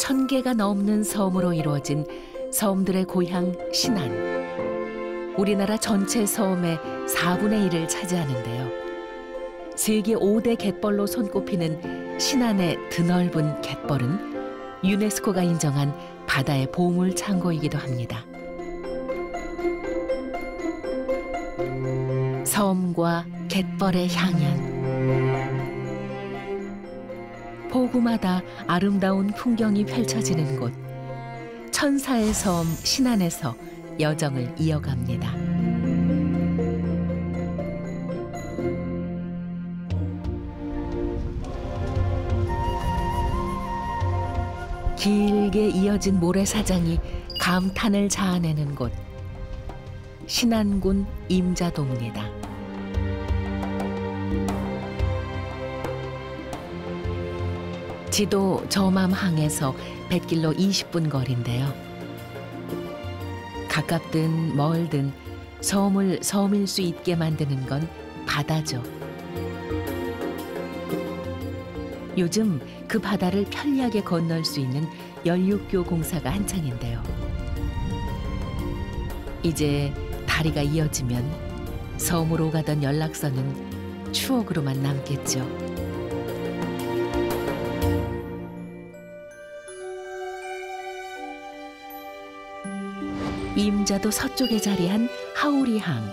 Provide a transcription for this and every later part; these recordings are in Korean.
1000개가 넘는 섬으로 이루어진 섬들의 고향 신안. 우리나라 전체 섬의 4분의 1을 차지하는데요. 세계 5대 갯벌로 손꼽히는 신안의 드넓은 갯벌은 유네스코가 인정한 바다의 보물 창고이기도 합니다. 섬과 갯벌의 향연. 포구마다 아름다운 풍경이 펼쳐지는 곳. 천사의 섬 신안에서 여정을 이어갑니다. 길게 이어진 모래사장이 감탄을 자아내는 곳. 신안군 임자도입니다. 지도 저맘항에서 뱃길로 20분 거리인데요. 가깝든 멀든 섬을 섬일 수 있게 만드는 건 바다죠. 요즘 그 바다를 편리하게 건널 수 있는 연륙교 공사가 한창인데요. 이제 다리가 이어지면 섬으로 가던 연락선은 추억으로만 남겠죠. 임자도 서쪽에 자리한 하오리항.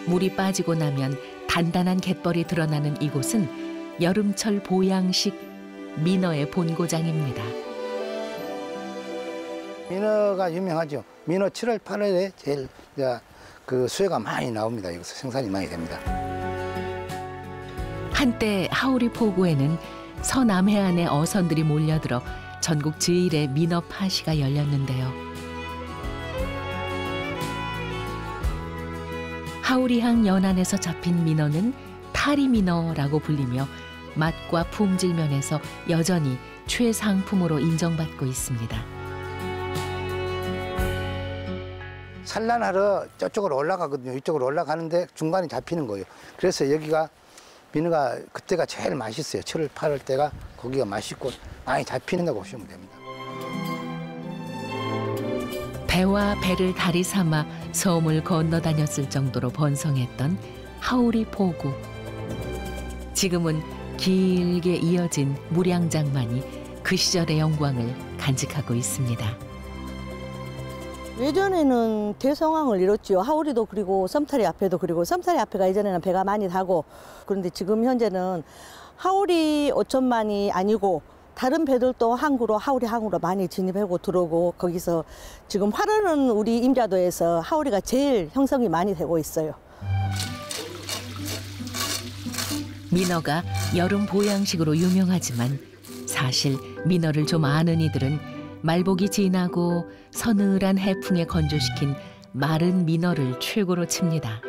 물이 빠지고 나면 단단한 갯벌이 드러나는 이곳은 여름철 보양식 민어의 본고장입니다. 민어가 유명하죠. 민어 7월, 8월에 제일 그 수요가 많이 나옵니다. 여기서 생산이 많이 됩니다. 한때 하오리 포구에는 서남해안의 어선들이 몰려들어 전국 제1의 민어 파시가 열렸는데요. 하오리항 연안에서 잡힌 민어는 타리민어라고 불리며 맛과 품질 면에서 여전히 최상품으로 인정받고 있습니다. 산란하러 저쪽으로 올라가거든요. 이쪽으로 올라가는데 중간에 잡히는 거예요. 그래서 여기가 민어가 그때가 제일 맛있어요. 7월, 8월 때가 고기가 맛있고 많이 잡히는다고 보시면 됩니다. 배와 배를 다리 삼아 섬을 건너 다녔을 정도로 번성했던 하오리 포구. 지금은 길게 이어진 무량장만이 그 시절의 영광을 간직하고 있습니다. 예전에는 대성황을 이뤘죠. 하오리도 그리고 섬타리 앞에도 그리고 섬타리 앞에가 예전에는 배가 많이 타고, 그런데 지금 현재는 하오리 5천만이 아니고 다른 배들도 항구로 하오리 항구로 많이 진입하고 들어오고, 거기서 지금 활어는 우리 임자도에서 하오리가 제일 형성이 많이 되고 있어요. 민어가 여름 보양식으로 유명하지만 사실 민어를 좀 아는 이들은 말복이 진하고 서늘한 해풍에 건조시킨 마른 민어를 최고로 칩니다.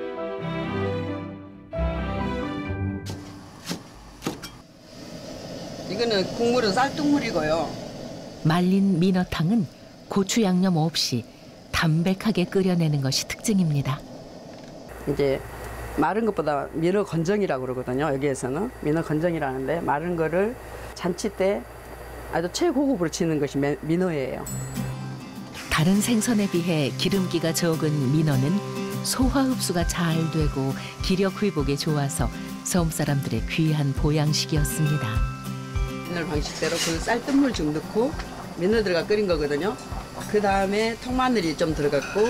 이거는 국물은 쌀뜨물이고요. 말린 민어탕은 고추 양념 없이 담백하게 끓여내는 것이 특징입니다. 이제 마른 것보다 민어 건정이라고 그러거든요. 여기에서는 민어 건정이라는데, 마른 거를 잔치 때 아주 최고급으로 치는 것이 민어예요. 다른 생선에 비해 기름기가 적은 민어는 소화 흡수가 잘 되고 기력 회복에 좋아서 섬 사람들의 귀한 보양식이었습니다. 옛날 방식대로 그 쌀뜨물 좀 넣고 민어 들어가 끓인 거거든요. 그 다음에 통마늘이 좀 들어갔고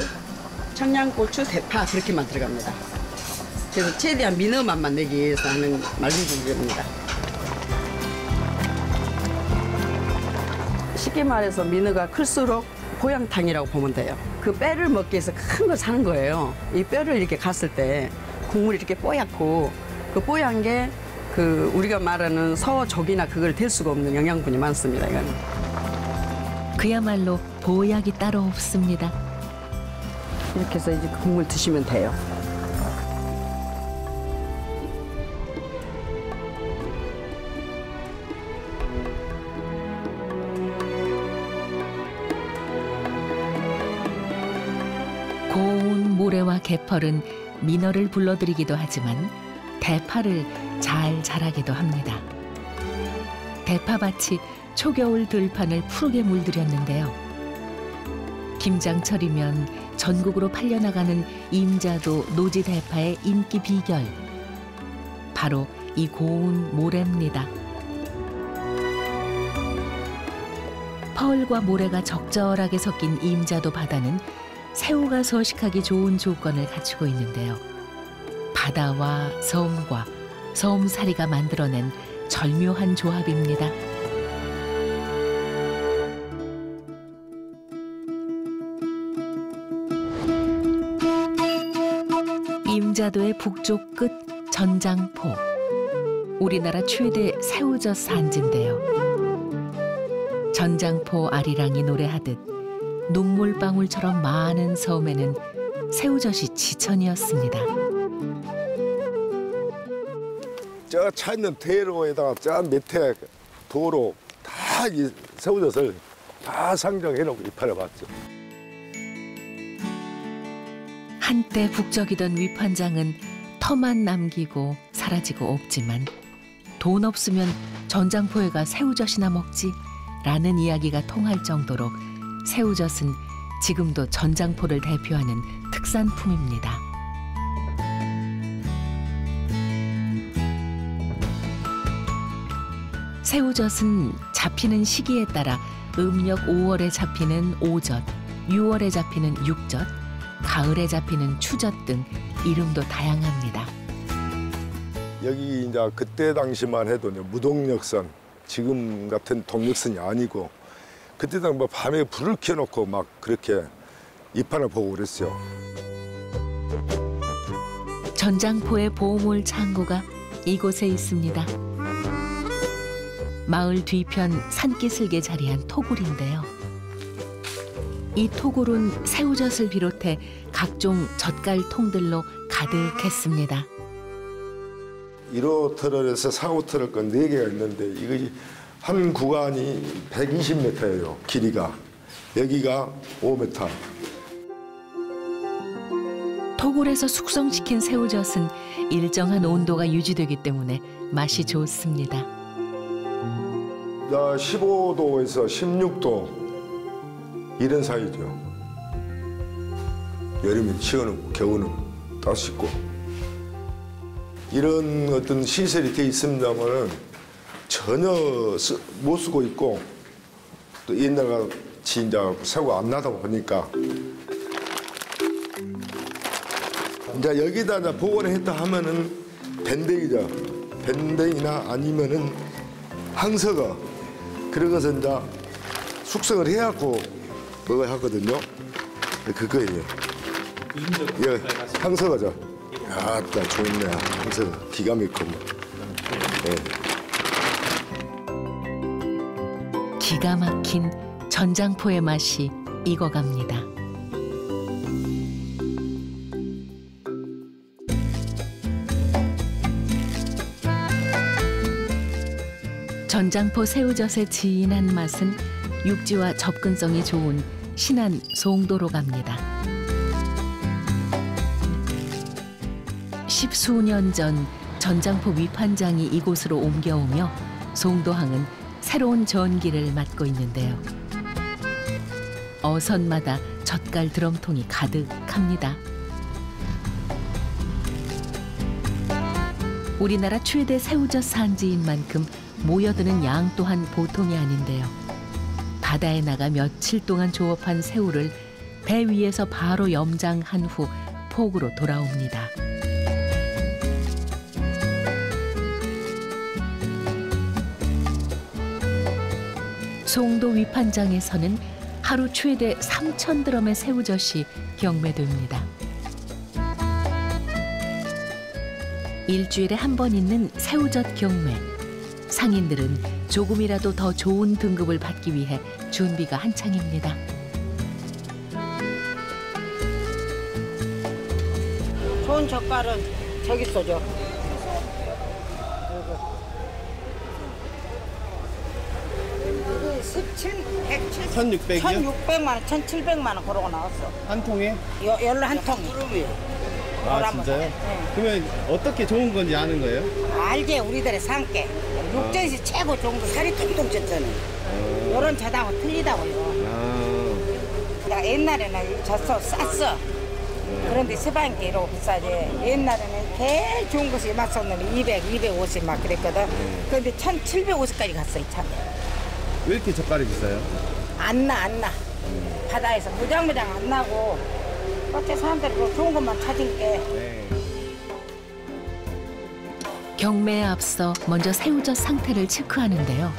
청양고추, 대파 그렇게만 들어갑니다. 그래서 최대한 민어 맛만 내기 위해서 하는 말린 국입니다. 쉽게 말해서 민어가 클수록 보양탕이라고 보면 돼요. 그 뼈를 먹기 위해서 큰 걸 사는 거예요. 이 뼈를 이렇게 갔을 때 국물이 이렇게 뽀얗고, 그 뽀얀 게 그 우리가 말하는 서족이나 그걸 댈 수가 없는 영양분이 많습니다. 이건. 그야말로 보약이 따로 없습니다. 이렇게 해서 이제 국물 드시면 돼요. 고운 모래와 개펄은 민어를 불러들이기도 하지만 대파를 잘 자라기도 합니다. 대파밭이 초겨울 들판을 푸르게 물들였는데요. 김장철이면 전국으로 팔려나가는 임자도 노지 대파의 인기 비결. 바로 이 고운 모래입니다. 펄과 모래가 적절하게 섞인 임자도 바다는 새우가 서식하기 좋은 조건을 갖추고 있는데요. 바다와 섬과 섬사리가 만들어낸 절묘한 조합입니다. 임자도의 북쪽 끝 전장포. 우리나라 최대 새우젓 산지인데요. 전장포 아리랑이 노래하듯 눈물방울처럼 많은 섬에는 새우젓이 지천이었습니다. 저 차 있는 대로에다가 저 밑에 도로 다 이 새우젓을 다 상정해놓고 입팔아봤죠. 한때 북적이던 위판장은 터만 남기고 사라지고 없지만 돈 없으면 전장포에 가 새우젓이나 먹지 라는 이야기가 통할 정도로 새우젓은 지금도 전장포를 대표하는 특산품입니다. 새우젓은 잡히는 시기에 따라 음력 5월에 잡히는 오젓, 6월에 잡히는 육젓, 가을에 잡히는 추젓 등 이름도 다양합니다. 여기 이제 그때 당시만 해도 무동력선, 지금 같은 동력선이 아니고 그때 당시 뭐 밤에 불을 켜놓고 막 그렇게 입판을 보고 그랬어요. 전장포의 보물 창고가 이곳에 있습니다. 마을 뒤편 산기슭에 자리한 토굴인데요. 이 토굴은 새우젓을 비롯해 각종 젓갈통들로 가득했습니다. 1호 터널에서 4호 터널까지 4개가 있는데 이것이 한 구간이 120m예요. 길이가. 여기가 5m. 토굴에서 숙성시킨 새우젓은 일정한 온도가 유지되기 때문에 맛이 좋습니다. 15도에서 16도 이런 사이죠. 여름엔 시원하고 겨울은 따숩고 이런 어떤 시설이 돼 있습니다만은 전혀 못 쓰고 있고 또 옛날같이 이제 새우가 안 나다 보니까 이제 여기다 이제 복원을 했다 하면은 밴댕이죠. 밴댕이나 아니면은 항석어 그런 것은 이제 숙성을 해갖고 먹어야 하거든요. 그거예요. 예, 항석어죠. 아따 좋네. 항석어 기가 막히고. 예. 기가 막힌 전장포의 맛이 익어갑니다. 전장포 새우젓의 진한 맛은 육지와 접근성이 좋은 신안 송도로 갑니다. 10수년 전 전장포 위판장이 이곳으로 옮겨오며 송도항은 새로운 전기를 맞고 있는데요. 어선마다 젓갈 드럼통이 가득합니다. 우리나라 최대 새우젓 산지인 만큼 모여드는 양 또한 보통이 아닌데요. 바다에 나가 며칠 동안 조업한 새우를 배 위에서 바로 염장한 후 폭으로 돌아옵니다. 송도 위판장에서는 하루 최대 3,000드럼의 새우젓이 경매됩니다. 일주일에 한 번 있는 새우젓 경매. 상인들은 조금이라도 더 좋은 등급을 받기 위해 준비가 한창입니다. 좋은 젓갈은 저기 있어죠. 1,600이요? 1,600만 원, 1,700만 원 그러고 나왔어. 한 통에? 열로 한 통. 아 진짜요? 네. 그러면 어떻게 좋은 건지 아는 거예요? 알지 우리들의 산게 육전시 최고 좋은 거 살이 통통 쪘잖아요. 요런 젖하고 틀리다고요. 내가 옛날에는 젖소 쌌어. 그런데 스방기로 비싸지. 옛날에는 제일 좋은 것이 맛없는 200, 250 막 그랬거든. 그런데 1750까지 갔어, 이 차. 왜 이렇게 젓갈이 비싸요? 안 나. 바다에서 무장무장 안 나고 어째 사람들이 그 좋은 것만 찾은 게. 경매에 앞서 먼저 새우젓 상태를 체크하는데요.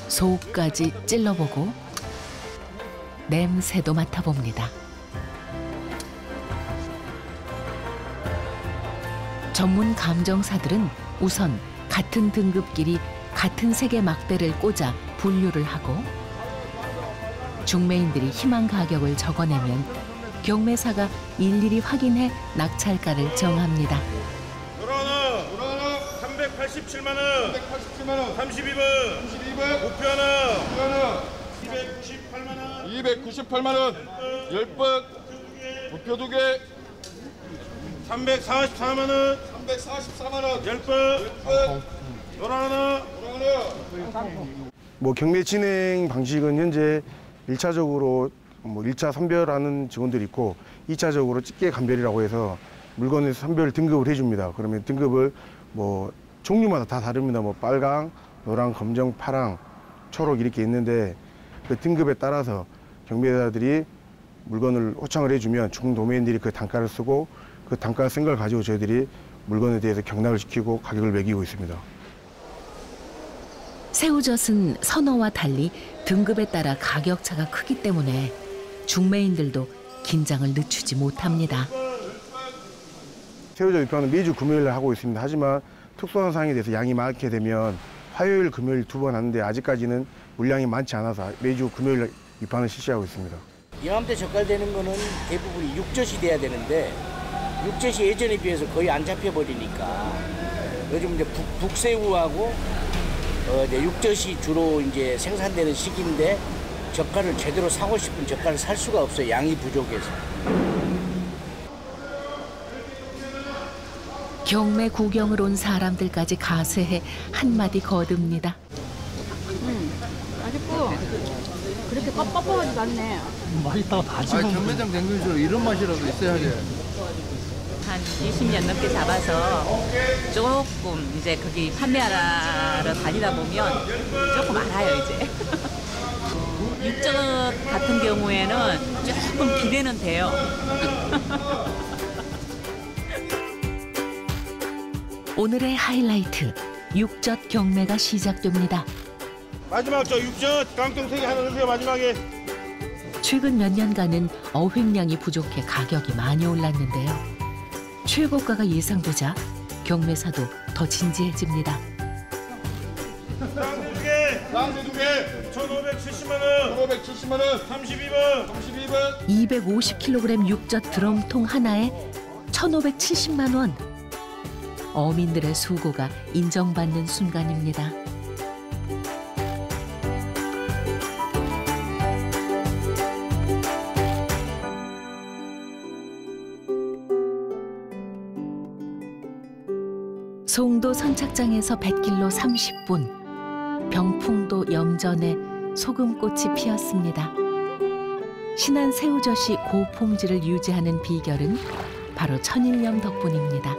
속까지 찔러보고 냄새도 맡아봅니다. 전문 감정사들은 우선 같은 등급끼리 같은 색의 막대를 꽂아 분류를 하고 중매인들이 희망 가격을 적어내면 경매사가 일일이 확인해 낙찰가를 정합니다. 노라하나 387만 원. 32번. 목표 하나. 298만 원. 10번. 목표 2개. 344만 원. 10번. 노라하나. 뭐 경매 진행 방식은 현재 1차적으로 1차 선별하는 직원들이 있고 2차적으로 집게 감별이라고 해서 물건을 선별 등급을 해줍니다. 그러면 등급을 뭐 종류마다 다 다릅니다. 뭐 빨강, 노랑, 검정, 파랑, 초록 이렇게 있는데 그 등급에 따라서 경매사들이 물건을 호청을 해주면 중도매인들이 그 단가를 쓰고 그 단가를 쓴 걸 가지고 저희들이 물건에 대해서 경락을 시키고 가격을 매기고 있습니다. 새우젓은 선어와 달리 등급에 따라 가격차가 크기 때문에 중매인들도 긴장을 늦추지 못합니다. 새우젓 입항은 매주 금요일에 하고 있습니다. 하지만 특수한 상황에 대해서 양이 많게 되면 화요일, 금요일 2번 하는데 아직까지는 물량이 많지 않아서 매주 금요일 입항을 실시하고 있습니다. 이맘때 젓갈되는 거는 대부분 육젓이 돼야 되는데 육젓이 예전에 비해서 거의 안 잡혀버리니까 요즘 이제 북새우하고 이제 육젓이 주로 이제 생산되는 시기인데 젓갈을 제대로 사고 싶은 젓갈을 살 수가 없어요. 양이 부족해서. 경매 구경을 온 사람들까지 가세해 한마디 거듭니다. 맛있고 그렇게 뻑뻑하지도 않네. 맛있다고 다 집어. 경매장 댕기면서 이런 맛이라도 있어야지. 한 20년 넘게 잡아서 조금 이제 거기 판매하러 다니다 보면 조금 알아요 이제. 육젓 같은 경우에는 조금 기대는 돼요. 오늘의 하이라이트, 육젓 경매가 시작됩니다. 마지막 저 육젓 깡통 3개 하나 넣으세요. 마지막에. 최근 몇 년간은 어획량이 부족해 가격이 많이 올랐는데요. 최고가가 예상되자 경매사도 더 진지해집니다. 깡통 2개. 1,570만 원. 1,570만 원. 32번. 250kg 육젓 드럼통 하나에 1,570만 원. 어민들의 수고가 인정받는 순간입니다. 송도 선착장에서 뱃길로 30분, 병풍도 염전에 소금꽃이 피었습니다. 신한 새우젓이 고품질을 유지하는 비결은 바로 천일염 덕분입니다.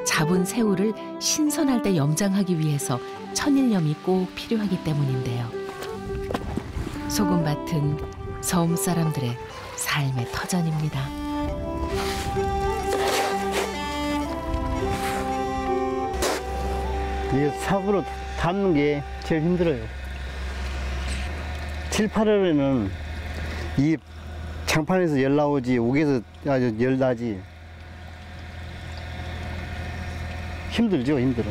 잡은 새우를 신선할 때 염장하기 위해서 천일염이 꼭 필요하기 때문인데요. 소금밭은 섬 사람들의 삶의 터전입니다. 이게 삽으로 담는 게 제일 힘들어요. 7, 8월에는 이 장판에서 열 나오지, 옥에서 아주 열 나지. 힘들죠, 힘들어.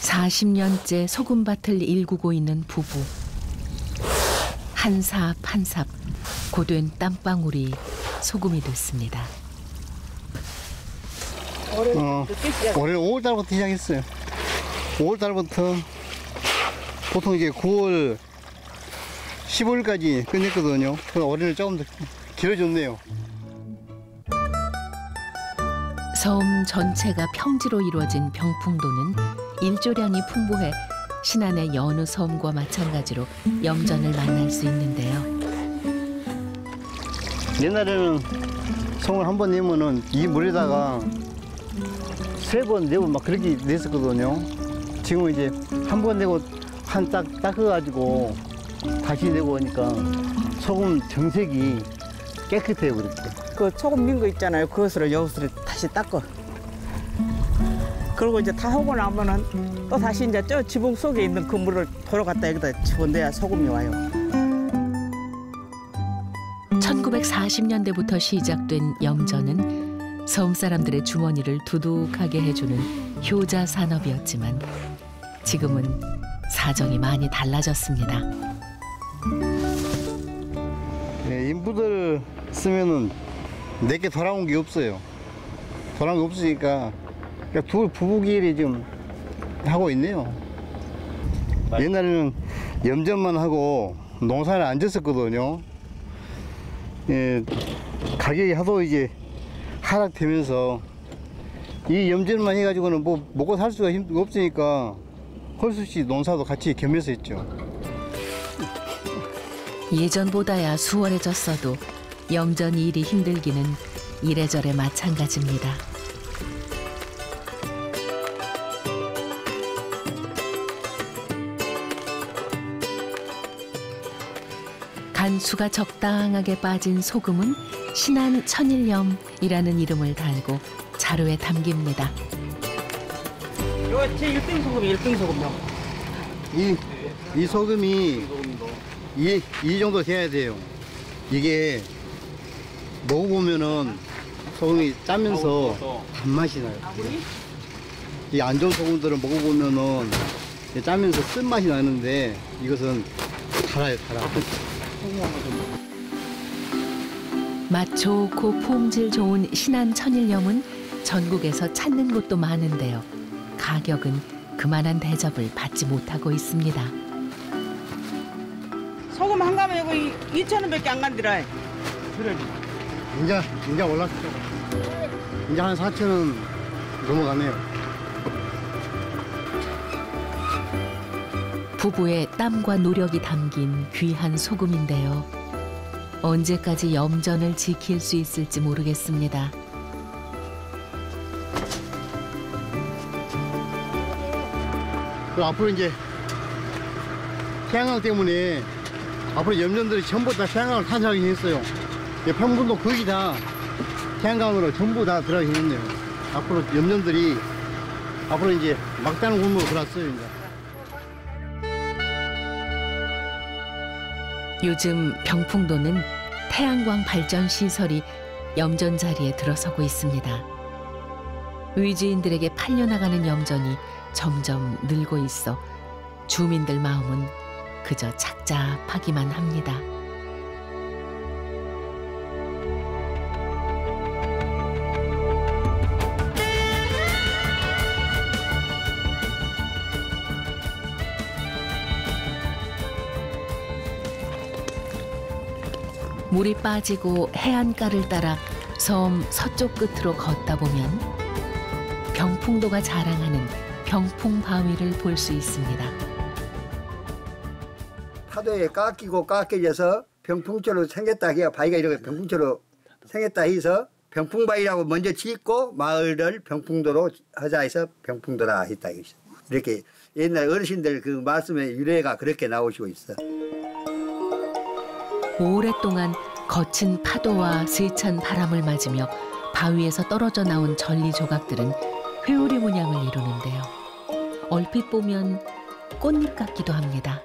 (40년째) 소금밭을 일구고 있는 부부. 한 삽 한 삽 고된 땀방울이 소금이 됐습니다. 올해 5월달부터 시작했어요. 5월달부터 보통 이게 9월 15일까지 끝냈거든요. 그래서 올해는 조금 더 길어졌네요. 섬 전체가 평지로 이루어진 병풍도는 일조량이 풍부해 신안의 여느 섬과 마찬가지로 염전을 만날 수 있는데요. 옛날에는 송을 한 번 내면은 이 물에다가 3번, 4번 막 그렇게 냈었거든요. 지금 이제 한 번 내고 한 딱 닦아가지고 다시 내고 오니까 소금 정색이 깨끗해요, 그렇게. 그 소금 민 거 있잖아요. 그것을 여기서 다시 닦아. 그리고 이제 다 하고 나면은 또 다시 이제 저 지붕 속에 있는 그 물을 돌아갔다 여기다 집어내야 소금이 와요. 1940년대부터 시작된 염전은 섬 사람들의 주머니를 두둑하게 해주는 효자 산업이었지만 지금은 사정이 많이 달라졌습니다. 네, 인부들 쓰면은 내게 돌아온 게 없어요. 돌아온 게 없으니까 그러니까 둘 부부끼리 좀 하고 있네요. 옛날에는 염전만 하고 농사를 안 졌었거든요. 예, 가격이 하도 이제 하락되면서 이 염전만 해가지고는 뭐 먹고 살 수가 없으니까 헐수씨 농사도 같이 겸해서 했죠. 예전보다야 수월해졌어도 염전 일이 힘들기는 이래저래 마찬가지입니다. 간수가 적당하게 빠진 소금은 신안 천일염이라는 이름을 달고 자루에 담깁니다. 이거 제 1등 소금이 1등 소금요. 이 소금이 이 정도 돼야 돼요. 이게 먹어보면은 소금이 짜면서 단맛이 나요. 이 안 좋은 소금들은 먹어보면은 짜면서 쓴맛이 나는데 이것은 달아요, 달아. 맛 좋고 품질 좋은 신안 천일염은 전국에서 찾는 곳도 많은데요. 가격은 그만한 대접을 받지 못하고 있습니다. 소금 한 가면 이거 2,000원밖에 안 간디라. 그래. 이제 올랐죠. 이제 한 4,000원 넘어가네요. 부부의 땀과 노력이 담긴 귀한 소금인데요. 언제까지 염전을 지킬 수 있을지 모르겠습니다. 앞으로 이제 태양광 때문에 앞으로 염전들이 전부 다 태양광을 탄생하게 했어요. 평분도 거의 다 태양광으로 전부 다 들어가게 했네요. 앞으로 염전들이 앞으로 이제 막다른 굴목으로 들어왔어요. 이제. 요즘 병풍도는 태양광 발전 시설이 염전 자리에 들어서고 있습니다. 의주인들에게 팔려나가는 염전이 점점 늘고 있어 주민들 마음은 그저 착잡하기만 합니다. 물이 빠지고 해안가를 따라 섬 서쪽 끝으로 걷다 보면 병풍도가 자랑하는 병풍바위를 볼 수 있습니다. 파도에 깎이고 깎여져서 병풍처럼 생겼다 해야 바위가 이렇게 병풍처럼 생겼다 해서 병풍바위라고 먼저 짓고 마을을 병풍도로 하자 해서 병풍도라 했다. 이렇게 옛날 어르신들 그 말씀의 유래가 그렇게 나오시고 있어. 오랫동안 거친 파도와 세찬 바람을 맞으며 바위에서 떨어져 나온 전리 조각들은 회오리 문양을 이루는데요. 얼핏 보면 꽃잎 같기도 합니다.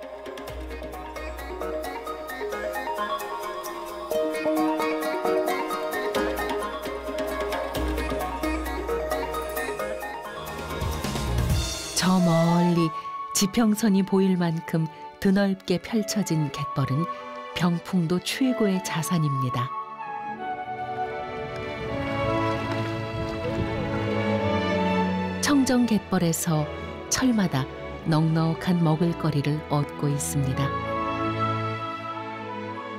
저 멀리 지평선이 보일 만큼 드넓게 펼쳐진 갯벌은 병풍도 최고의 자산입니다. 청정 갯벌에서 철마다 넉넉한 먹을거리를 얻고 있습니다.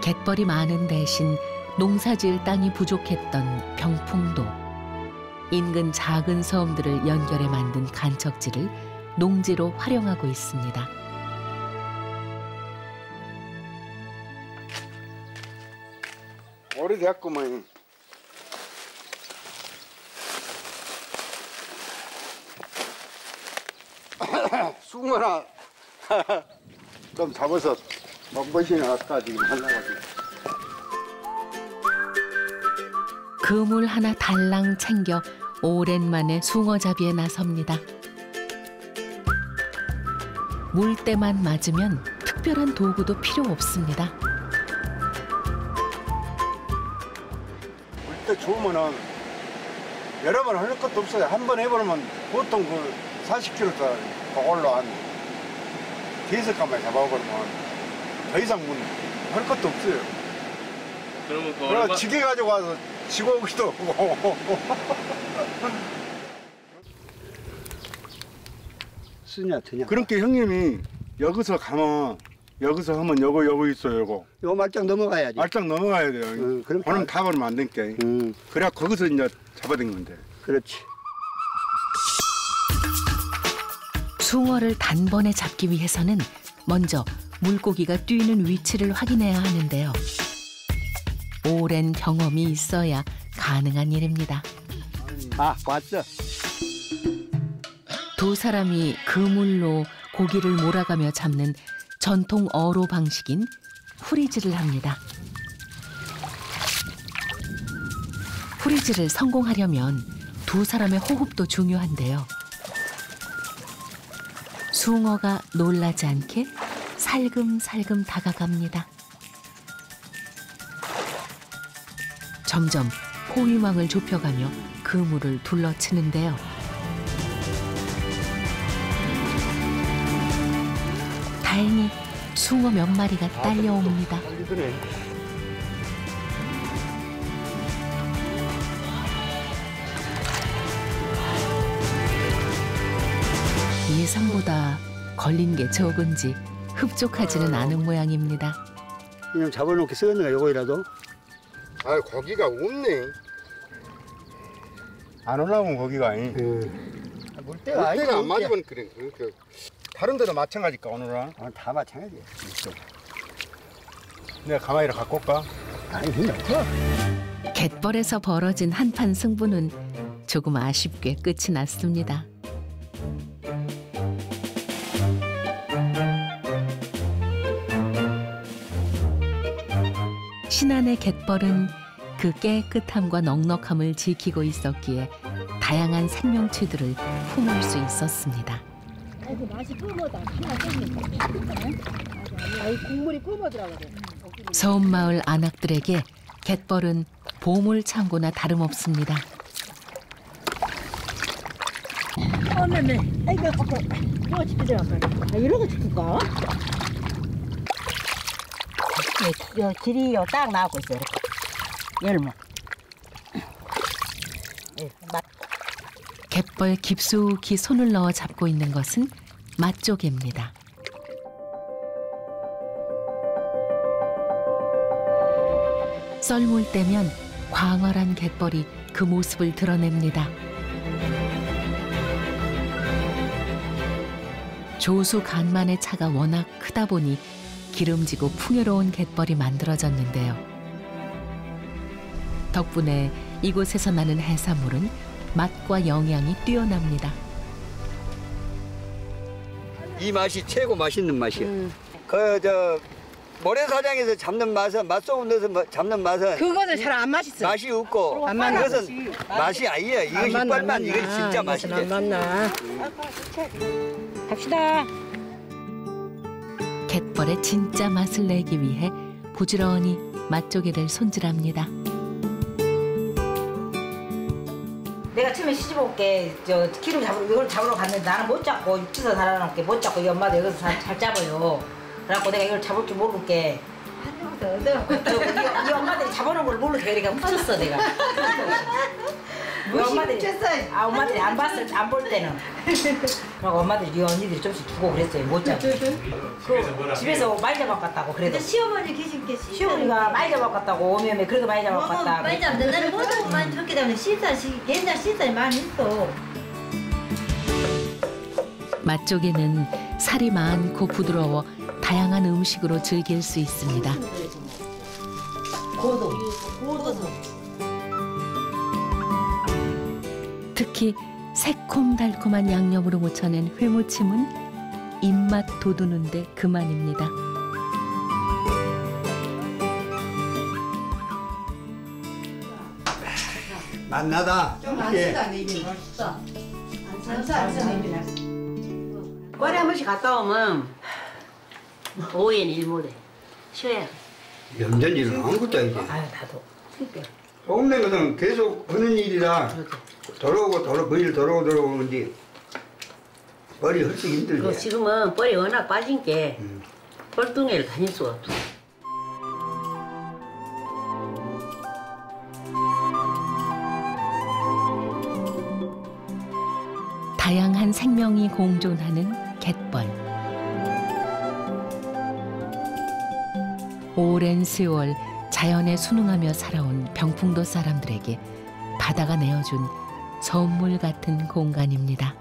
갯벌이 많은 대신 농사지을 땅이 부족했던 병풍도. 인근 작은 섬들을 연결해 만든 간척지를 농지로 활용하고 있습니다. 오래됐구먼. 숭어나 좀 잡아서 먹보시나 아까 지금 하려가지고. 그물 하나 달랑 챙겨 오랜만에 숭어잡이에 나섭니다. 물때만 맞으면 특별한 도구도 필요 없습니다. 물때 좋으면은 여러 번 할 것도 없어요. 한 번 해보면 보통 그 40kg 그걸로 한 5칸만 잡아버리면 더 이상 할 것도 없어요. 그러면 그 그럼 지게 가지고 와서 지고 오기도 하고. 쓰냐 드냐. 그러니까 형님이 여기서 가면 여기서 하면 요거 있어요. 요거 말짱 넘어가야지. 말짱 넘어가야 돼요. 오늘 다 버리면 안 되니까. 그래야 거기서 이제 잡아당기면 돼. 그렇지. 숭어를 단번에 잡기 위해서는 먼저 물고기가 뛰는 위치를 확인해야 하는데요. 오랜 경험이 있어야 가능한 일입니다. 아, 왔어. 두 사람이 그물로 고기를 몰아가며 잡는 전통 어로 방식인 후리질을 합니다. 후리질을 성공하려면 두 사람의 호흡도 중요한데요. 숭어가 놀라지 않게 살금살금 다가갑니다. 점점 포위망을 좁혀가며 그물을 둘러치는데요. 다행히 숭어 몇 마리가 딸려옵니다. 예상보다 걸린 게 적은지 흡족하지는 않은 모양입니다. 그냥 잡아놓고 쓰겠는가 요거이라도? 아, 고기가 없네. 안 올라오면 고기가 아니. 물때가 안 맞으면 그래. 다른 데도 마찬가지일까 오늘은? 다 마찬가지야. 내가 가만히 갖고 올까? 아니 그냥 없어. 갯벌에서 벌어진 한판 승부는 조금 아쉽게 끝이 났습니다. 신안의 갯벌은 그 깨끗함과 넉넉함을 지키고 있었기에 다양한 생명체들을 품을 수 있었습니다. 아이고 맛이 뿜어다. 하나 뜯는 아이 국물이 뿜어더라고요. 서운마을 안악들에게 갯벌은 보물 창고나 다름없습니다. 어메메, 아이고 이거 지키더라고요. 이런 거 지킬까? 길이 딱 나오고 있어요. 열무. 갯벌 깊숙이 손을 넣어 잡고 있는 것은 맛조개입니다. 썰물 때면 광활한 갯벌이 그 모습을 드러냅니다. 조수 간만의 차가 워낙 크다 보니 기름지고 풍요로운 갯벌이 만들어졌는데요. 덕분에 이곳에서 나는 해산물은 맛과 영양이 뛰어납니다. 이 맛이 최고 맛있는 맛이야. 그 모래사장에서 잡는 맛은 맛소금 넣어서 잡는 맛은 그거는 잘 안 맛있어. 맛이 없고 안 맞나? 이것은 맛이 아니에요. 이것이 뻘만 이것이 진짜 맛이지. 안 맞나? 갑시다. 갯벌의 진짜 맛을 내기 위해 부지런히 맛조개를 손질합니다. 내가 처음에 시집 올게 기름 이걸 잡으러 갔는데 나는 못 잡고 육지에서 살아남게 못 잡고 이 엄마도 여기서 잘 잡아요. 그래갖고 내가 이걸 잡을 줄 모르게 이 엄마들이 잡아놓은 걸 모르게 그러니까 훔쳤어 내가. 이 엄마들이 엄마들이 안 볼 때는. 그리고 엄마들이 네 언니들이 좀씩 주고 그랬어요. 못 잡고. 집에서 많이 잡아갔다고 그래도. 시어머니 계신 게 시어머니가 많이 잡아갔다고 오면 그래도 많이 잡아갔다. 많이 잡는데 나는 모두 많이 적게 잡는 옛날 시살이 많이 있어. 맛조개는 살이 많고 부드러워 다양한 음식으로 즐길 수 있습니다. 고도. 특히 새콤달콤한 양념으로 무쳐낸 회무침은 입맛 돋우는데 그만입니다. 맛나다. 꼴에 한 번씩 갔다 오면 오후에는 일 못해. 쉬어야. 염전일은 아무것도 아니지. 아유 나도. 조금 된 것은 계속 하는 일이라 돌아오고 거일 돌아오는데 뻘이 훨씬 힘들지. 지금은 뻘이 워낙 빠진 게 뻘뚱이를 다닐 수가 없어. 다양한 생명이 공존하는 갯벌. 오랜 세월 자연에 순응하며 살아온 병풍도 사람들에게 바다가 내어준 선물 같은 공간입니다.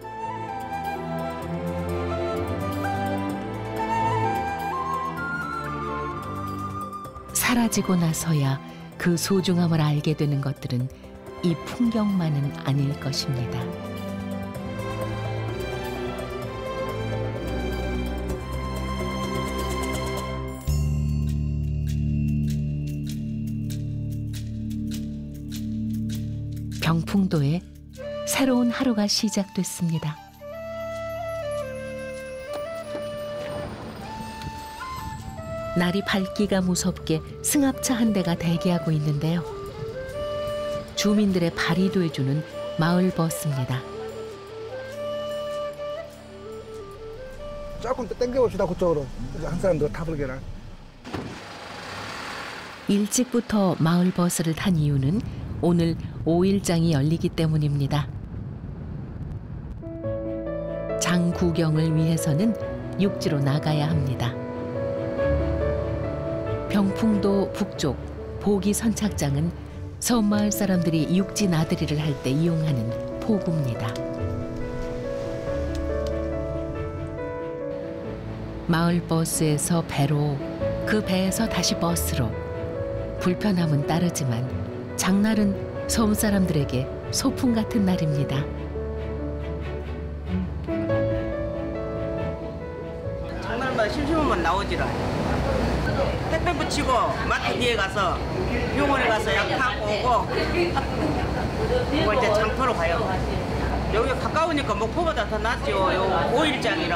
사라지고 나서야 그 소중함을 알게 되는 것들은 이 풍경만은 아닐 것입니다. 병풍도에 새로운 하루가 시작됐습니다. 날이 밝기가 무섭게 승합차 한 대가 대기하고 있는데요. 주민들의 발이 돼주는 마을 버스입니다. 조금 더 당겨봅시다, 그쪽으로. 한 사람 더 타볼게나. 일찍부터 마을 버스를 탄 이유는 오늘 5일장이 열리기 때문입니다. 장 구경을 위해서는 육지로 나가야 합니다. 병풍도 북쪽 보기 선착장은 섬마을 사람들이 육지 나들이를 할 때 이용하는 포구입니다. 마을 버스에서 배로, 그 배에서 다시 버스로. 불편함은 따르지만 장날은 섬 사람들에게 소풍 같은 날입니다. 장날마다 심심하면 나오지라. 택배 붙이고 마트 뒤에 가서 병원에 가서 약 타고 오고 그리고 이제 장터로 가요. 여기 가까우니까 목포보다 더 낫죠. 요 5일장이라.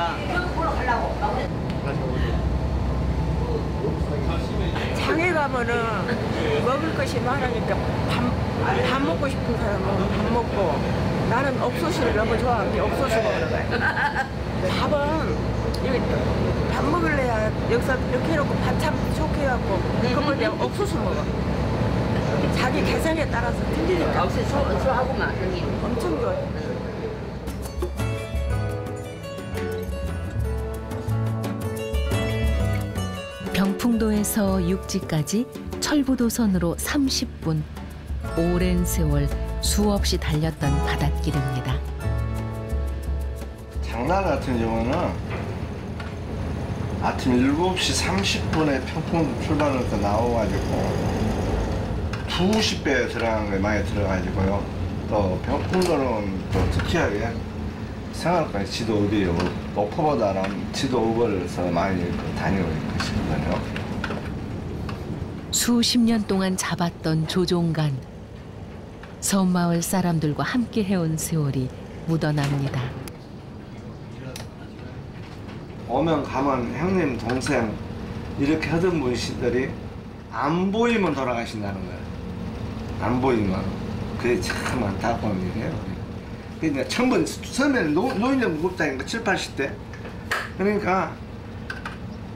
장에 가면은 먹을 것이 많으니까 밥 먹고 싶은 사람은 밥 먹고 나는 옥수수를 너무 좋아하는 게 옥수수 먹는 거야. 밥은 여기 밥 먹을래야 여기서 이렇게 해놓고 반찬 좋게 해갖고 그걸 그냥 옥수수 먹어. 자기 개성에 따라서 틀리니까. 옥수수하고만 엄청 좋아해. 병풍도에서 육지까지 철부도선으로 30분. 오랜 세월 수없이 달렸던 바닷길입니다. 장날 같은 경우는 아침 7시 30분에 평풍도 출발해서 나와가지고 20배 들어가는 게 많이 들어가지고요. 또 병풍도는 또 특이하게 생활까지 지도 어디에 목포보다는 지도 오버에서 많이 다니고 있거든요. 수십 년 동안 잡았던 조종간. 섬마을 사람들과 함께 해온 세월이 묻어납니다. 오면 가면 형님, 동생 이렇게 하던 분들이 안 보이면 돌아가신다는 거예요. 안 보이면. 그게 참 안타까운 일이에요. 그러니까 처음엔 처음에는 노인들 무겁다니까 7, 80대. 그러니까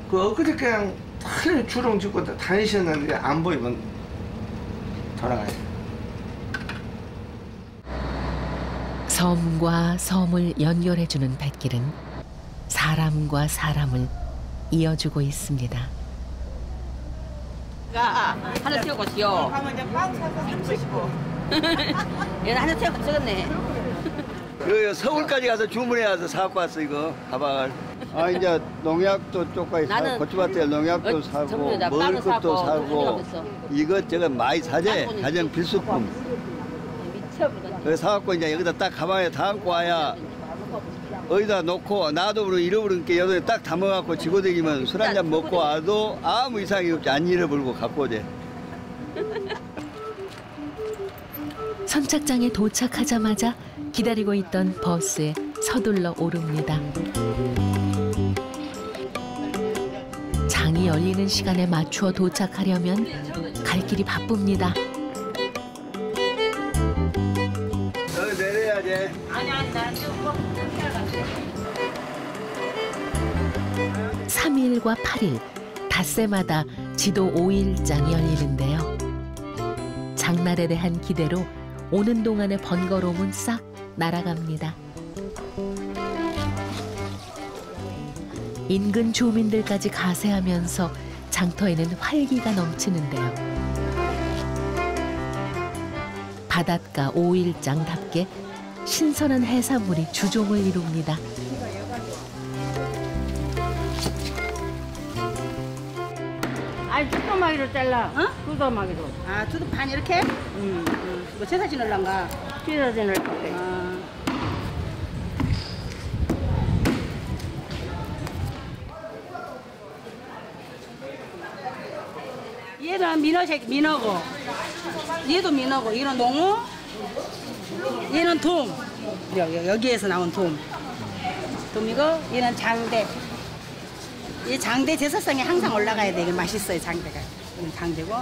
그 엊그제 그냥 하루 주렁 짓고 다니셨는데 안 보이면 돌아가요. 섬과 섬을 연결해주는 뱃길은 사람과 사람을 이어주고 있습니다. 하나 태우고요. 가면 이제 빵 사서 30고. 얘 하나 태우고 찍었네. 그 서울까지 가서 주문해 와서 사갖고 왔어 이거 가방을. 아 이제 농약도 쪽까지 사고 고추밭에 농약도 사고 먹을 것도 사고 이것저것 많이 사재 가정 필수품. 그래서 사갖고 이제 여기다 딱 가방에 담고 와야 어디다 놓고 놔둬버리고 잃어버린 게 여기에 딱 담아갖고 지고 다니면 술 한잔 먹고 와도 아무 이상이 없지. 안 잃어버리고 갖고 오재. 선착장에 도착하자마자 기다리고 있던 버스에 서둘러 오릅니다. 장이 열리는 시간에 맞추어 도착하려면 갈 길이 바쁩니다. 여기 내려야지. 아니 나 좀 3일과 8일 닷새마다 지도 5일장이 열리는데요. 장날에 대한 기대로 오는 동안의 번거로움은 싹 날아갑니다. 인근 주민들까지 가세하면서 장터에는 활기가 넘치는데요. 바닷가 5일장답게 신선한 해산물이 주종을 이룹니다. 아니 두꺼마기로 잘라. 어? 두꺼마기로. 아 두꺼 반 이렇게? 응. 뭐 제사 지낼란가? 제사 지낼 건데. 얘는 민어고, 얘도 민어고, 얘는 농어, 얘는 돔. 여기에서 나온 돔. 돔이고, 얘는 장대. 이 장대 제사상에 항상 올라가야 돼. 이게 맛있어요, 장대가. 이건 장대고.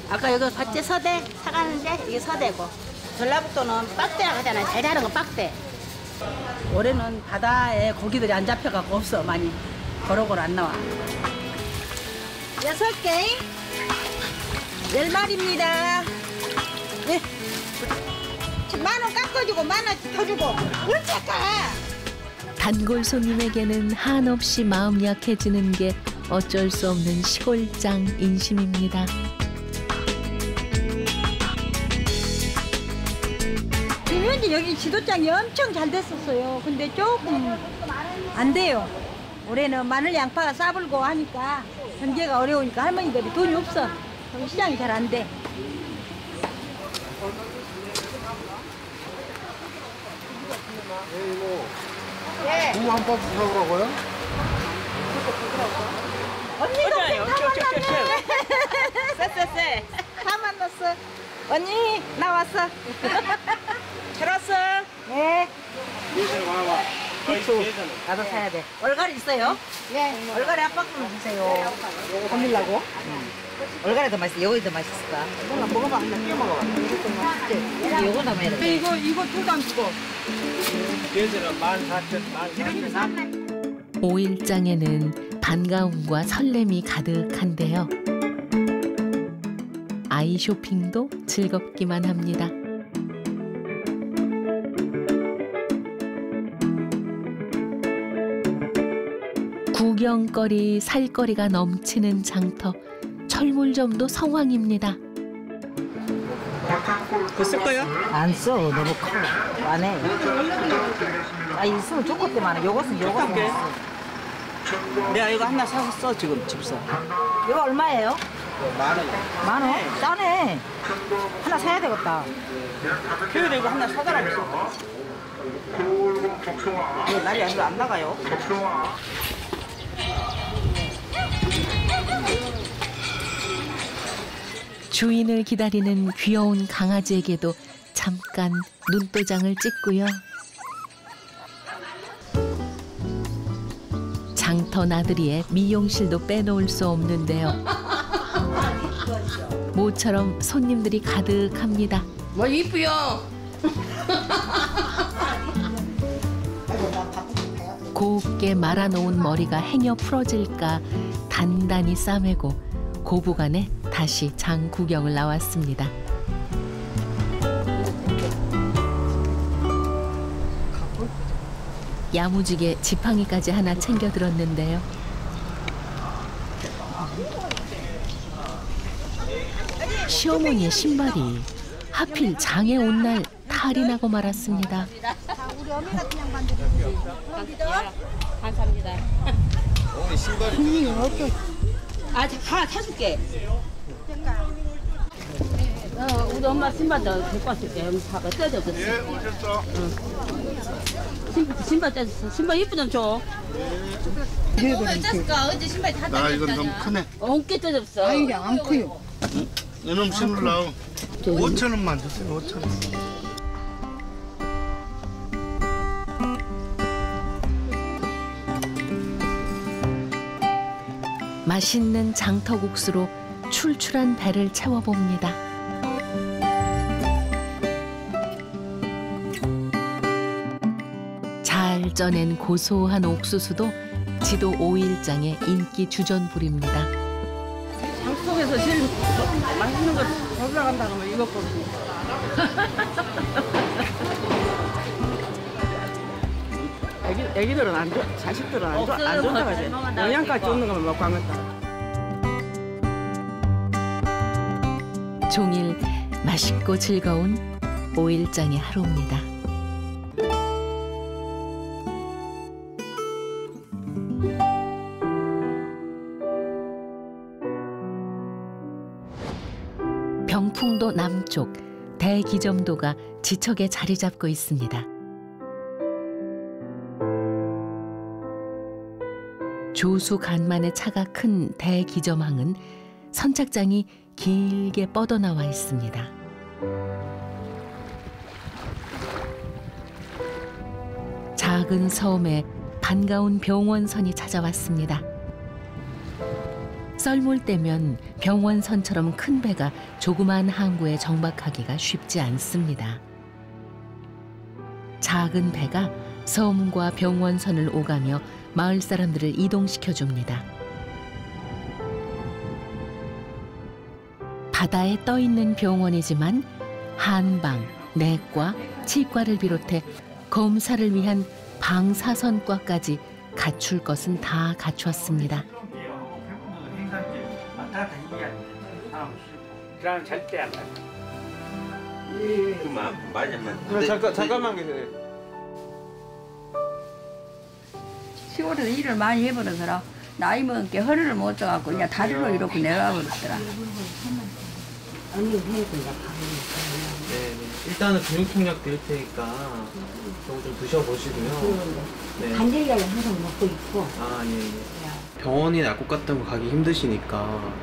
아까 여기 봤지? 서대? 사가는데 이게 서대고. 전라북도는 빡대라고 하잖아요. 잘 자른 건 빡대. 올해는 바다에 고기들이 안 잡혀갖고 없어, 많이. 고루고루 안 나와. 6개, 10마리입니다. 예. 10,000원 깎아주고, 10,000원 더 주고. 어째까? 단골 손님에게는 한없이 마음 약해지는 게 어쩔 수 없는 시골장 인심입니다. 현재 여기 지도장이 엄청 잘 됐었어요. 근데 조금 안 돼요. 올해는 마늘 양파가 싸불고 하니까 경제가 어려우니까 할머니들이 돈이 없어. 시장이 잘 안 돼. 무 한 박 사오라고요? 언니가 쎄쎄쎄. 다 만났어. 언니 나왔어. 잘 왔어. 네. 고추 나도 사야 돼. 얼갈이 있어요? 네. 얼갈이 한 박스만 주세요. 건밀라고? 얼갈이 더 맛있어. 요거 더 맛있을까? 이거 먹어봐. 한번 끼워 먹어봐. 이거 담아야 돼. 이거 2단 주고. 얘들은 14,000원. 5일장에는 반가움과 설렘이 가득한데요. 아이 쇼핑도 즐겁기만 합니다. 구경거리, 살거리가 넘치는 장터. 철물점도 성황입니다. 쓸 거요? 안 써. 너무 커. 안 해. 아, 있으면 좋을 때 많아. 요것은 있어. 내가 이거 하나 사서 써 지금 집서. 이거 얼마예요? 10,000원. 10,000원? 싸네. 하나 사야 되겠다. 토요일에 이거 하나 사달라고 써. 이거 날이 아직 안 나가요. 주인을 기다리는 귀여운 강아지에게도 잠깐 눈도장을 찍고요. 장터 나들이에 미용실도 빼놓을 수 없는데요. 모처럼 손님들이 가득합니다. 뭐 이쁘요. 곱게 말아놓은 머리가 행여 풀어질까 단단히 싸매고 고부간에 다시 장 구경을 나왔습니다. 야무지게 지팡이까지 하나 챙겨 들었는데요. 시어머니의 신발이 하필 장에 온 날 탈이 나고 말았습니다. 우리 어미 같은 양반들이. 감사합니다. 신발이 어떤? 하나 사줄게. 우리 엄마 신발도 데리고 왔을게. 사가 떼졌어. 예, 오셨어. 신발 떼졌어. 신발 예쁘잖아, 줘. 왜 짰을까? 어제 신발 다 떼졌잖아. 아, 이건 너무 크네. 엉깨 떼졌어. 아니, 안 커요. 이놈 신으려고 5,000원만 주세요. 5,000원. 맛있는 장터국수로 출출한 배를 채워봅니다. 잘 쪄낸 고소한 옥수수도 지도 5일장의 인기 주전부리입니다. 방송에서 제일 맛있는 거 올라간다 그러면 이거거든요. 애기들은 안 좋아, 자식들은 안 좋다고 하지. 영양가지 없는 거만 먹고 하겠다. 종일 맛있고 즐거운 5일장의 하루입니다. 병풍도 남쪽 대기점도가 지척에 자리 잡고 있습니다. 조수 간만에 차가 큰 대기점항은 선착장이 길게 뻗어나와 있습니다. 작은 섬에 반가운 병원선이 찾아왔습니다. 썰물 때면 병원선처럼 큰 배가 조그만 항구에 정박하기가 쉽지 않습니다. 작은 배가 섬과 병원선을 오가며 마을 사람들을 이동시켜줍니다. 바다에 떠있는 병원이지만 한방, 내과, 치과를 비롯해 검사를 위한 방사선과까지 갖출 것은 다 갖추었습니다. 잠깐만 계세요. 시골에서 일을 많이 해버려서 나이 먹은 게 허리를 못 져갖고 그냥 다리로 이렇게 내려와버렸더라. 네, 일단은 근육통약 드릴 테니까 저거 좀 드셔보시고요. 네. 간질약을 항상 먹고 있고. 아, 예. 병원이 약국 같은 거 가기 힘드시니까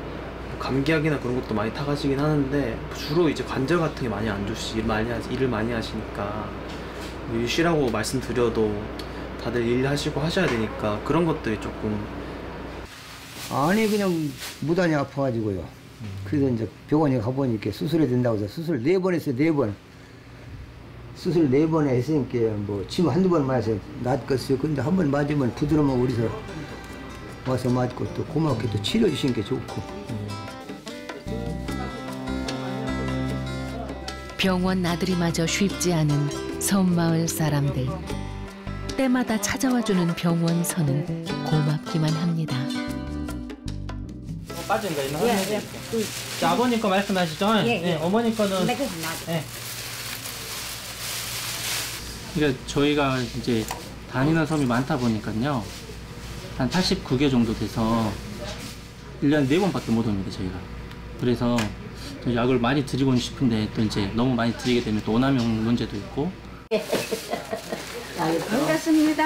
감기약이나 그런 것도 많이 타가시긴 하는데 주로 이제 관절 같은 게 많이 안 좋으시 일을 많이 하시니까 뭐 쉬라고 말씀드려도 다들 일하시고 하셔야 되니까 그런 것들이 조금 아니 그냥 무단히 아파가지고요. 그래서 이제 병원에 가보니까 수술해야 된다고 해서 수술 4번 했어요. 4번. 수술 4번 했으니까 뭐 침 한두 번 맞아서 낫겠어요. 근데 한 번 맞으면 부드러워 우리서 와서 맞고 또 고맙게 또 치료 주신 게 좋고. 병원 나들이마저 쉽지 않은 섬마을 사람들. 때마다 찾아와주는 병원선은 고맙기만 합니다. 빠진 거 있나? 예. 아버님 거 말씀하시죠? 예. 어머님 거는 네, 그래서 나도. 예. 그러니까 저희가 이제 다니는 섬이 많다 보니까요. 한 89개 정도 돼서 1년에 4번밖에 못 옵니다, 저희가. 그래서 약을 많이 드리고는 싶은데 또 이제 너무 많이 드리게 되면 또 오남용 문제도 있고. 반갑습니다.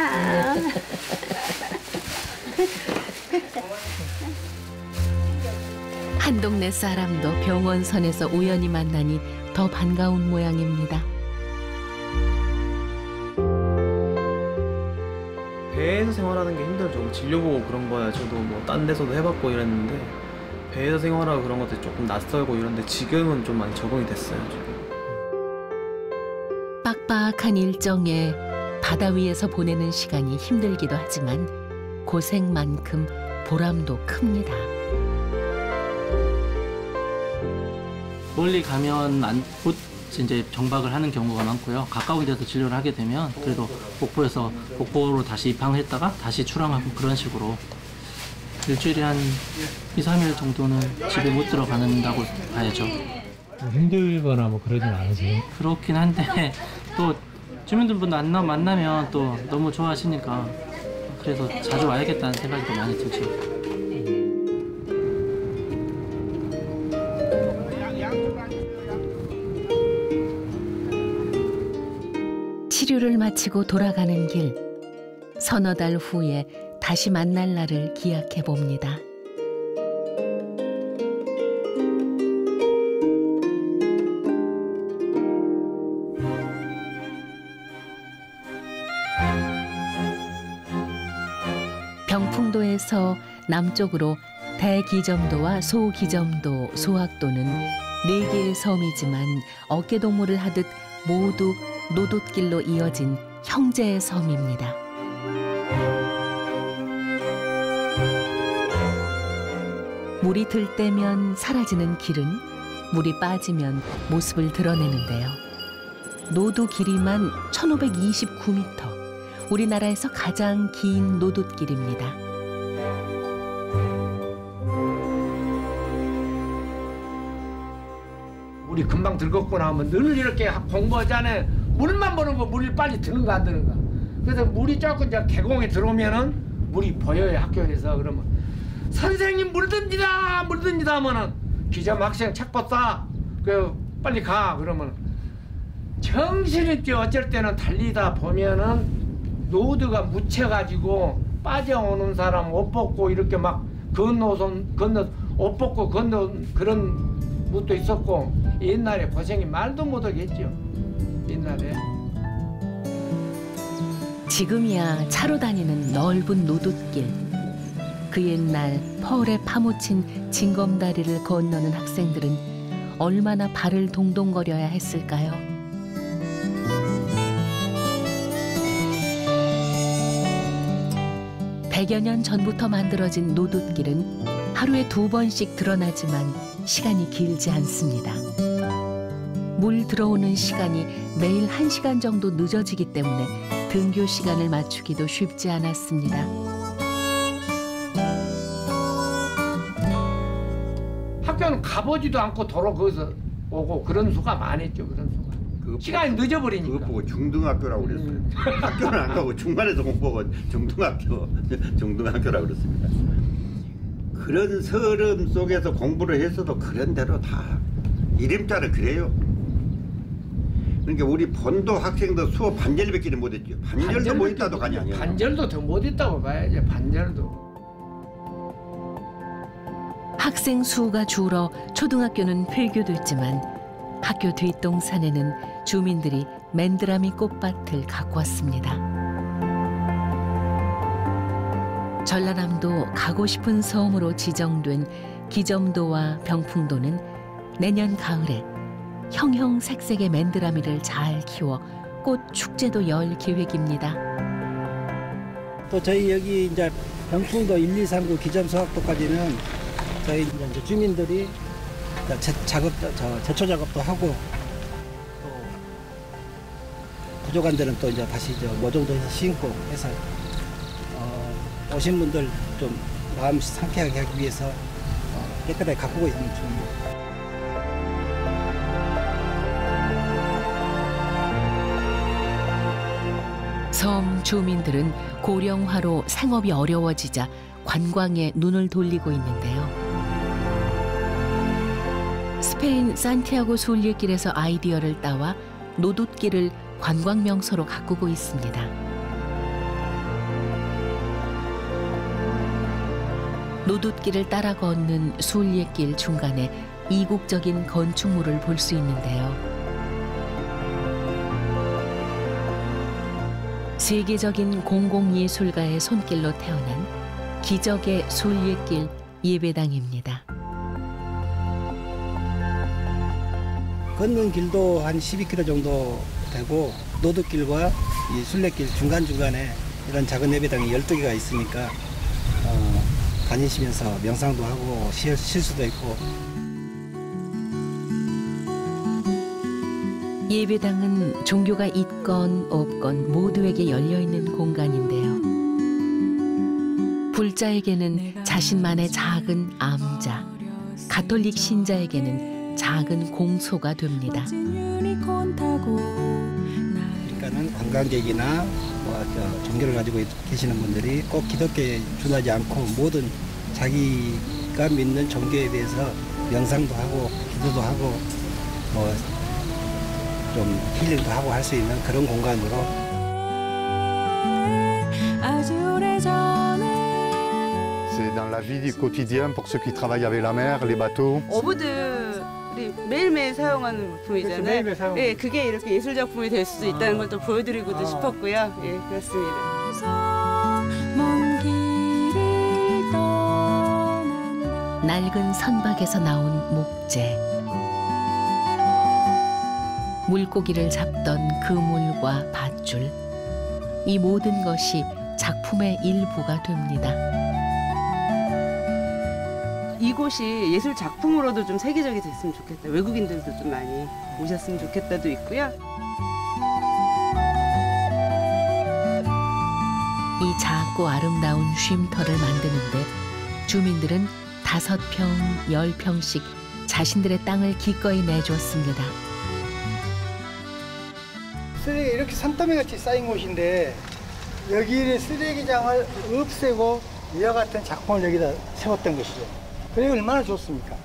한 동네 사람도 병원선에서 우연히 만나니 더 반가운 모양입니다. 배에서 생활하는 게 힘들죠. 진료보고 그런 거야. 저도 뭐 딴 데서도 해봤고 이랬는데 배에서 생활하고 그런 것도 조금 낯설고 이런데 지금은 좀 많이 적응이 됐어요. 지금. 빡빡한 일정에 바다 위에서 보내는 시간이 힘들기도 하지만 고생만큼 보람도 큽니다. 멀리 가면 이제 정박을 하는 경우가 많고요. 가까운 데서 진료를 하게 되면 그래도 목포에서 목포로 다시 입항을 했다가 다시 출항하고 그런 식으로 일주일에 한 2, 3일 정도는 집에 못 들어가는다고 봐야죠. 힘들거나 뭐 그러진 않으세요? 그렇긴 한데 또 주민들분 만나면 또 너무 좋아하시니까 그래서 자주 와야겠다는 생각이 더 많이 들죠. 치료를 마치고 돌아가는 길, 서너 달 후에 다시 만날 날을 기약해 봅니다. 병풍도에서 남쪽으로 대기점도와 소기점도, 소학도는 4개의 섬이지만 어깨동무를 하듯 모두 노돛길로 이어진 형제의 섬입니다. 물이 들 때면 사라지는 길은 물이 빠지면 모습을 드러내는데요. 노도 길이만 1529m, 우리나라에서 가장 긴 노돛길입니다. 물이 금방 들었구나 하면 늘 이렇게 공부하잖아요. 물만 보는 거, 물이 빨리 드는가 안 드는가. 그래서 물이 조금 이제 계곡에 들어오면은 물이 보여요, 학교에서. 그러면 선생님 물 든지다 하면은 기점 학생 책 봤다. 그 빨리 가. 그러면 정신있게 어쩔 때는 달리다 보면은 노드가 묻혀가지고 빠져오는 사람 옷 벗고 이렇게 막 옷 벗고 건너 그런 것도 있었고 옛날에 고생이 말도 못하겠죠. 옛날에. 지금이야 차로 다니는 넓은 노돛길. 그 옛날 펄에 파묻힌 징검다리를 건너는 학생들은 얼마나 발을 동동거려야 했을까요? 백여 년 전부터 만들어진 노돛길은 하루에 2번씩 드러나지만 시간이 길지 않습니다. 물 들어오는 시간이 매일 1시간 정도 늦어지기 때문에 등교 시간을 맞추기도 쉽지 않았습니다. 학교는 가보지도 않고 도로 거기서 오고 그런 수가 많았죠. 그런 수가. 시간이 늦어버리니까. 그거 보고 중등학교라고 그랬어요. 학교는 안 가고 중간에서 공부하고 중등학교라고 그랬습니다. 그런 서름 속에서 공부를 했어도 그런 대로 다 이름자를 그래요. 그러니까 우리 본도 학생도 수업 반절밖에 못했죠. 반절도 못했다도 가냐 아니야. 반절도 더 못했다고 봐야지. 반절도. 학생 수가 줄어 초등학교는 폐교됐지만 학교 뒷동산에는 주민들이 맨드라미 꽃밭을 가꾸었습니다. 전라남도 가고 싶은 섬으로 지정된 기점도와 병풍도는 내년 가을에 형형색색의 맨드라미를 잘 키워 꽃 축제도 열 계획입니다. 또 저희 여기 이제 병풍도 1, 2, 3, 9 기점소학도까지는 저희 이제 주민들이 제초 작업도 하고 또 부족한 데는 또 이제 다시 모종도 심고 해서 오신 분들 좀 마음 상쾌하게 하기 위해서 깨끗하게 가꾸고 있는 중입니다. 섬 주민들은 고령화로 생업이 어려워지자 관광에 눈을 돌리고 있는데요. 스페인 산티아고 순례길에서 아이디어를 따와 노돛길을 관광 명소로 가꾸고 있습니다. 노돛길을 따라 걷는 순례길 중간에 이국적인 건축물을 볼 수 있는데요. 세계적인 공공예술가의 손길로 태어난 기적의 순례길 예배당입니다. 걷는 길도 한 12km 정도 되고 노돛길과 이 순례길 중간중간에 이런 작은 예배당이 12개가 있으니까 다니시면서 명상도 하고 쉴 수도 있고. 예배당은 종교가 있건 없건 모두에게 열려있는 공간인데요. 불자에게는 자신만의 작은 암자, 가톨릭 신자에게는 작은 공소가 됩니다. 그러니까는 관광객이나 종교를 가지고 계시는 분들이 꼭 기독교에 준하지 않고 모든 자기가 믿는 종교에 대해서 명상도 하고 기도도 하고 좀 힐링도 하고 할 수 있는 그런 공간으로. C'est dans la vie du quotidien pour ceux qui travaillent avec la mer, les bateaux. 어부들이 매일매일 사용하는 물품이잖아요. 그렇죠, 매일매일 사용. 예, 그게 이렇게 예술 작품이 될 수도 있다는 걸 또 보여드리고도 싶었고요. 예, 그렇습니다. 낡은 선박에서 나온 목재. 물고기를 잡던 그물과 밧줄. 이 모든 것이 작품의 일부가 됩니다. 이곳이 예술 작품으로도 좀 세계적이 됐으면 좋겠다. 외국인들도 좀 많이 오셨으면 좋겠다도 있고요. 이 작고 아름다운 쉼터를 만드는데 주민들은 5평, 10평씩 자신들의 땅을 기꺼이 내줬습니다. 쓰레기 이렇게 산더미같이 쌓인 곳인데 여기를 쓰레기장을 없애고 이와 같은 작품을 여기다 세웠던 것이죠. 그게 얼마나 좋습니까?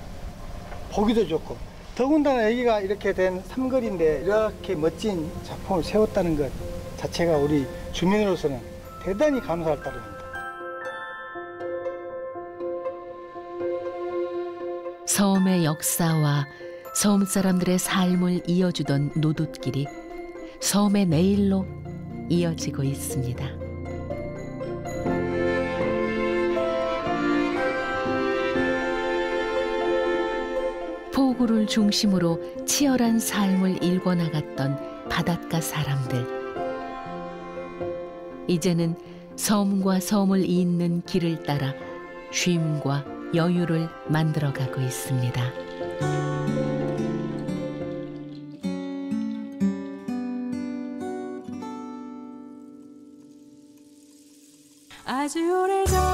보기도 좋고 더군다나 여기가 이렇게 된 삼거리인데 이렇게 멋진 작품을 세웠다는 것 자체가 우리 주민으로서는 대단히 감사할 따름입니다. 섬의 역사와 섬 사람들의 삶을 이어주던 노돛길이 섬의 내일로 이어지고 있습니다. 포구를 중심으로 치열한 삶을 일궈나갔던 바닷가 사람들. 이제는 섬과 섬을 잇는 길을 따라 쉼과 여유를 만들어가고 있습니다. 아주 오래전